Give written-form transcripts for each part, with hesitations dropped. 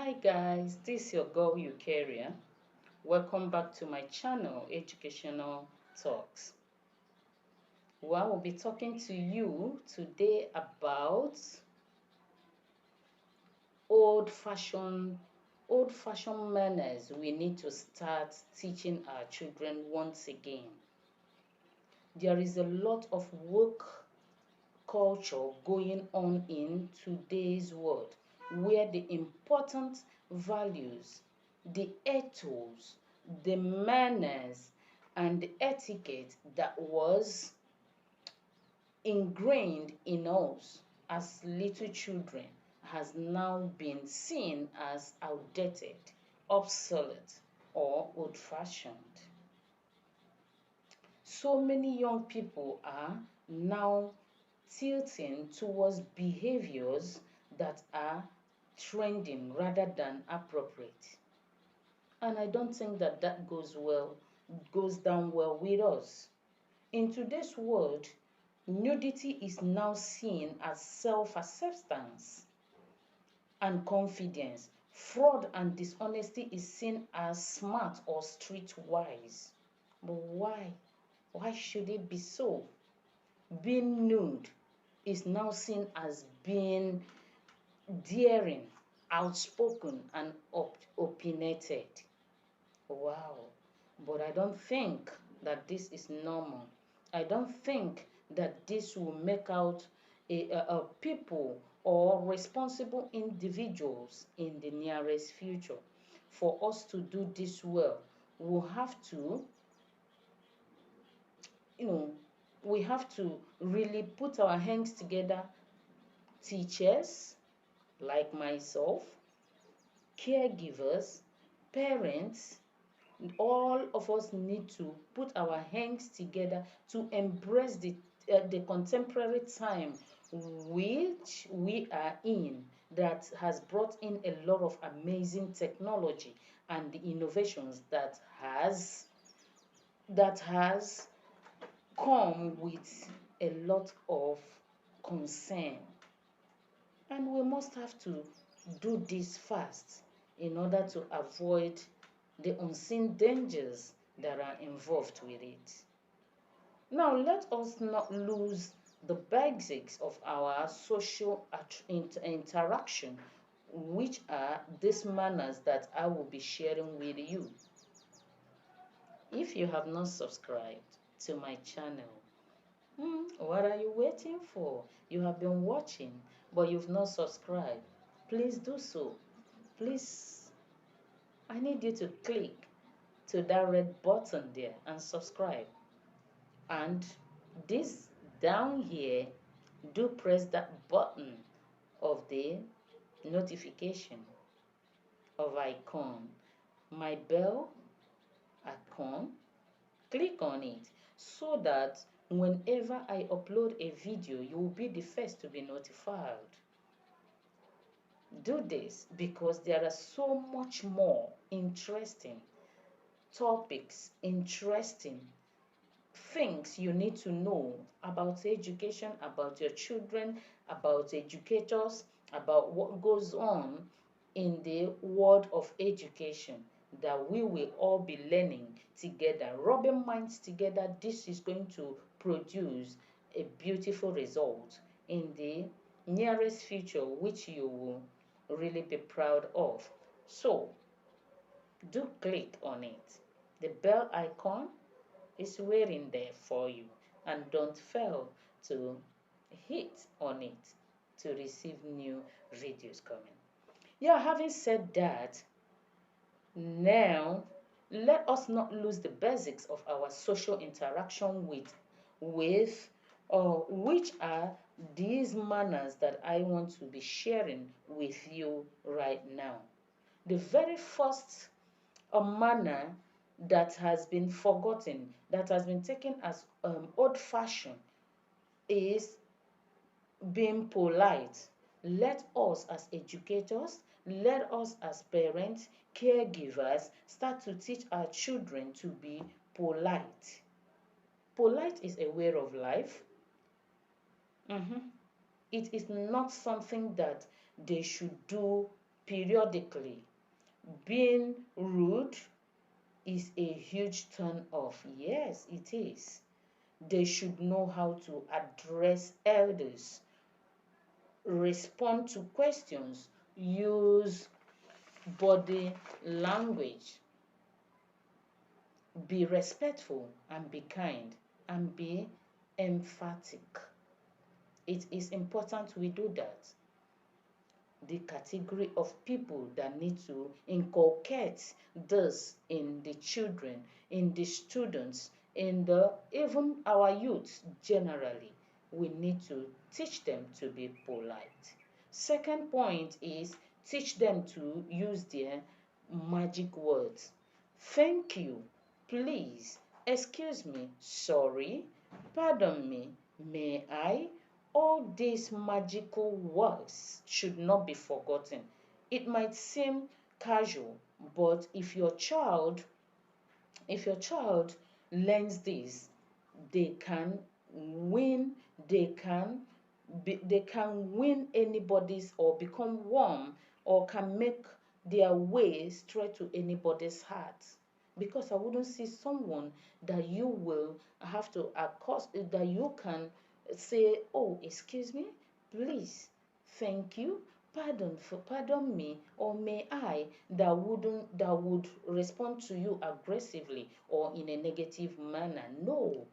Hi guys, this is your girl Eukarya. Welcome back to my channel, Educational Talks. Well, I will be talking to you today about old-fashioned old-fashioned manners we need to start teaching our children once again. There is a lot of work culture going on in today's world where the important values, the ethos, the manners, and the etiquette that was ingrained in us as little children has now been seen as outdated, obsolete, or old fashioned. So many young people are now tilting towards behaviors that are trending rather than appropriate. And I don't think that that goes down well with us. In today's world, nudity is now seen as self-acceptance and confidence. Fraud and dishonesty is seen as smart or streetwise. But why? Why should it be so? Being nude is now seen as being daring, outspoken, and opinionated. Wow. But I don't think that this is normal. I don't think that this will make out a people or responsible individuals in the nearest future. For us to do this well, we'll have to, you know, we have to really put our hands together, teachers like myself, caregivers, parents, all of us need to put our hands together to embrace the contemporary time which we are in, that has brought in a lot of amazing technology and the innovations that has come with a lot of concern. And we must have to do this fast in order to avoid the unseen dangers that are involved with it. Now, let us not lose the basics of our social interaction, which are these manners that I will be sharing with you. If you have not subscribed to my channel, what are you waiting for? You have been watching, but you've not subscribed. Please do so. Please, I need you to click to that red button there and subscribe. And this down here, do press that button of the notification of icon, my bell icon. Click on it so that whenever I upload a video, you will be the first to be notified. Do this because there are so much more interesting topics, interesting things you need to know about education, about your children, about educators, about what goes on in the world of education, that we will all be learning together, rubbing minds together. This is going to produce a beautiful result in the nearest future, which you will really be proud of. So, do click on it. The bell icon is waiting there for you, and don't fail to hit on it to receive new videos coming. Yeah, having said that, now let us not lose the basics of our social interaction with which are these manners that I want to be sharing with you right now. The very first manner that has been forgotten, that has been taken as old fashioned, is being polite. Let us as educators, let us as parents, caregivers, start to teach our children to be polite. Polite is a way of life. Mhm. It is not something that they should do periodically. Being rude is a huge turn off. Yes, it is. They should know how to address elders, respond to questions, use body language, be respectful and be kind, and be emphatic. It is important we do that. The category of people that need to inculcate this in the children, in the students, in the even our youth generally, we need to teach them to be polite. Second point is teach them to use their magic words. Thank you, please, excuse me, sorry, pardon me, may I, all these magical words should not be forgotten. It might seem casual, but if your child learns this, they can win, they can win anybody's or become warm or can make their way straight to anybody's heart. Because I wouldn't see someone that you will have to accost, that you can say, oh, excuse me, please, thank you, pardon me, or may I, that would respond to you aggressively or in a negative manner. No,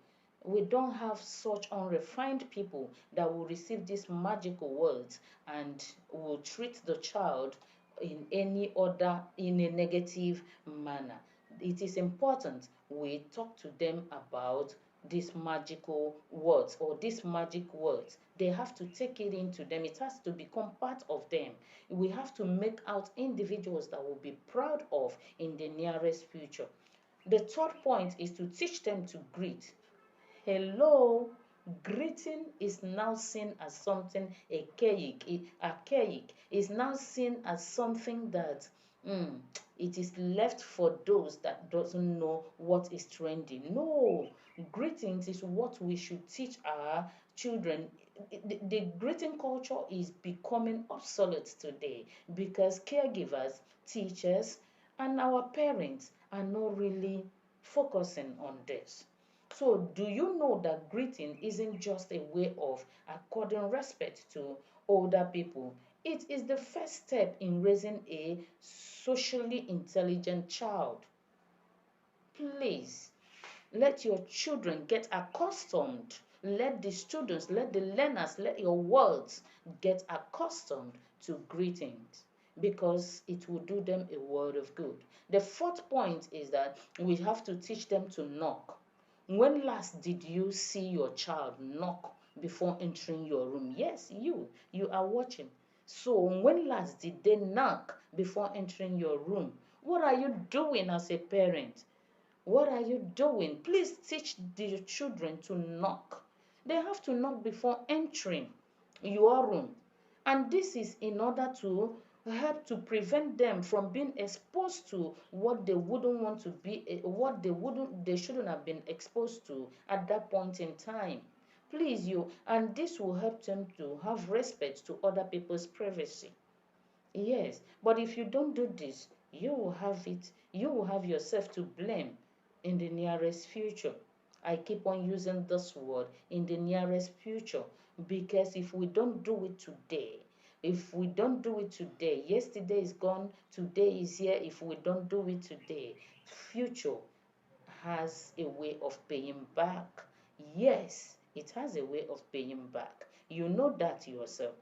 we don't have such unrefined people that will receive these magical words and will treat the child in a negative manner. It is important we talk to them about these magical words or these magic words. They have to take it into them. It has to become part of them. We have to make out individuals that will be proud of in the nearest future. The third point is to teach them to greet. Hello, greeting is now seen as something archaic, is now seen as something that mm, it is left for those that doesn't know what is trending. No, greetings is what we should teach our children. The greeting culture is becoming obsolete today because caregivers, teachers, and our parents are not really focusing on this. So, do you know that greeting isn't just a way of according respect to older people? It is the first step in raising a socially intelligent child. Please let your children get accustomed. Let the students, let the learners, let your words get accustomed to greetings because it will do them a world of good. The fourth point is that we have to teach them to knock. When last did you see your child knock before entering your room? Yes, you are watching. So, when last did they knock before entering your room? What are you doing as a parent? What are you doing? Please teach the children to knock. They have to knock before entering your room. And this is in order to help to prevent them from being exposed to what they wouldn't want to be, they shouldn't have been exposed to at that point in time. Please, and this will help them to have respect to other people's privacy. Yes, but if you don't do this, you will have yourself to blame in the nearest future. I keep on using this word in the nearest future because if we don't do it today, if we don't do it today, yesterday is gone, today is here. If we don't do it today, future has a way of paying back. Yes, it has a way of paying back. You know that yourself.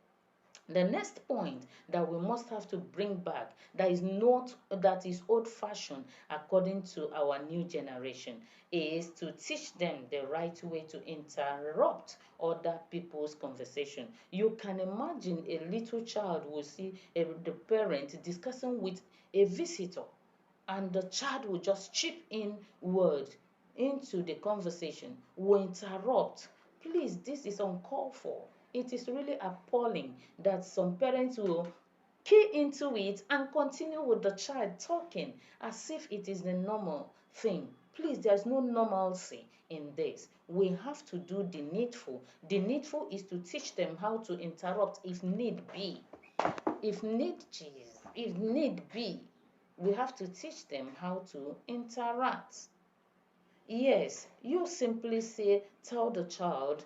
The next point that we must have to bring back that is old fashioned according to our new generation is to teach them the right way to interrupt other people's conversation. You can imagine a little child will see the parent discussing with a visitor and the child will just chip in word into the conversation, will interrupt. Please, this is uncalled for. It is really appalling that some parents will key into it and continue with the child talking as if it is the normal thing. Please, there's no normalcy in this. We have to do the needful. The needful is to teach them how to interrupt if need be. If need be, we have to teach them how to interact. Yes, you simply tell the child,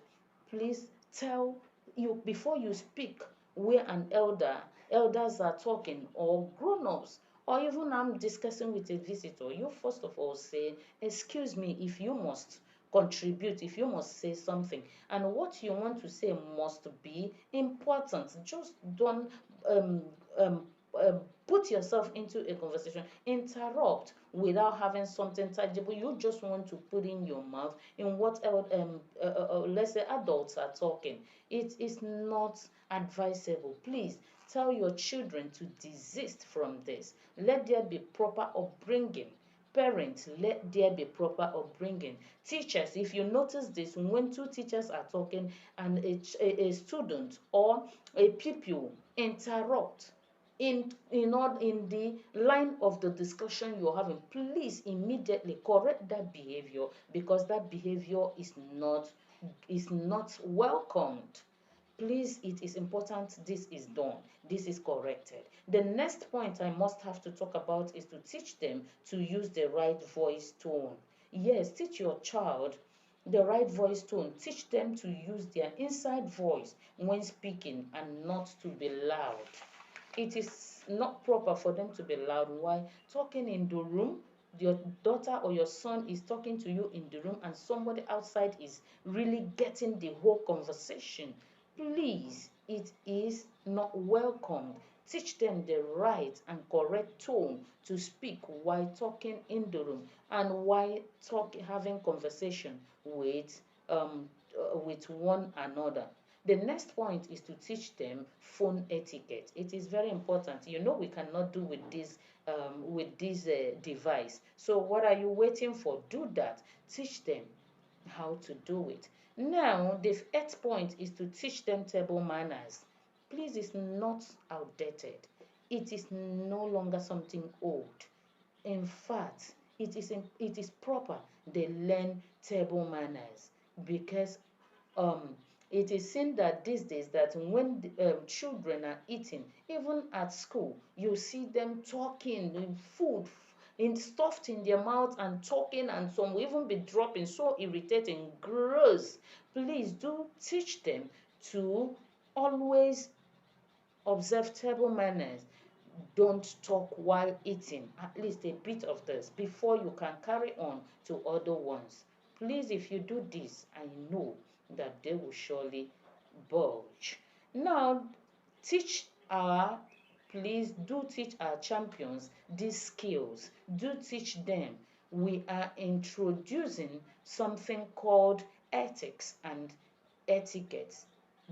please tell you before you speak where elders are talking, or grown-ups, or even I'm discussing with a visitor. You first of all say, excuse me, if you must contribute, if you must say something, and what you want to say must be important. Just don't um, um, um, put yourself into a conversation, interrupt without having something tangible you just want to put in your mouth in what let's say adults are talking. It is not advisable. Please tell your children to desist from this. Let there be proper upbringing. Parents, let there be proper upbringing. Teachers, if you notice this, when two teachers are talking and a student or a pupil interrupt in the line of the discussion you're having, please immediately correct that behavior, because that behavior is not welcomed. Please, it is important this is done, this is corrected. The next point I must have to talk about is to teach them to use the right voice tone. Yes, teach your child the right voice tone. Teach them to use their inside voice when speaking and not to be loud. It is not proper for them to be loud while talking in the room. Your daughter or your son is talking to you in the room and somebody outside is really getting the whole conversation. Please, it is not welcomed. Teach them the right and correct tone to speak while talking in the room and while having conversation with one another. The next point is to teach them phone etiquette. It is very important. You know we cannot do with this device. So what are you waiting for? Do that. Teach them how to do it. Now, the eighth point is to teach them table manners. Please, it's not outdated. It is no longer something old. In fact, it is proper they learn table manners, because um it is seen that these days that when children are eating, even at school, you see them talking in food in stuffed in their mouth and talking, and some will even be dropping, so irritating, gross. Please do teach them to always observe table manners. Don't talk while eating, at least a bit of this, before you can carry on to other ones. Please, if you do this, I know that they will surely budge. Now, teach our, please do teach our champions these skills. Do teach them. We are introducing something called ethics and etiquette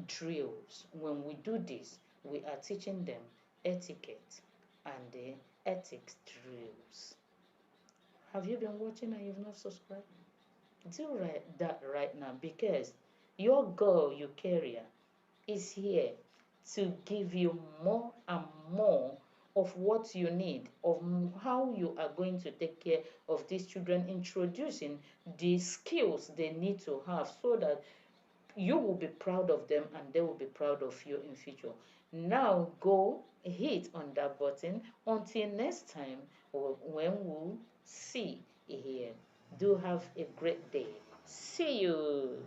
drills. When we do this, we are teaching them etiquette and the ethics drills. Have you been watching and you've not subscribed? Do that right now, because your girl, Eukarya, is here to give you more and more of what you need, of how you are going to take care of these children, introducing the skills they need to have so that you will be proud of them and they will be proud of you in future. Now go hit on that button. Until next time, when we'll see here. Do have a great day. See you.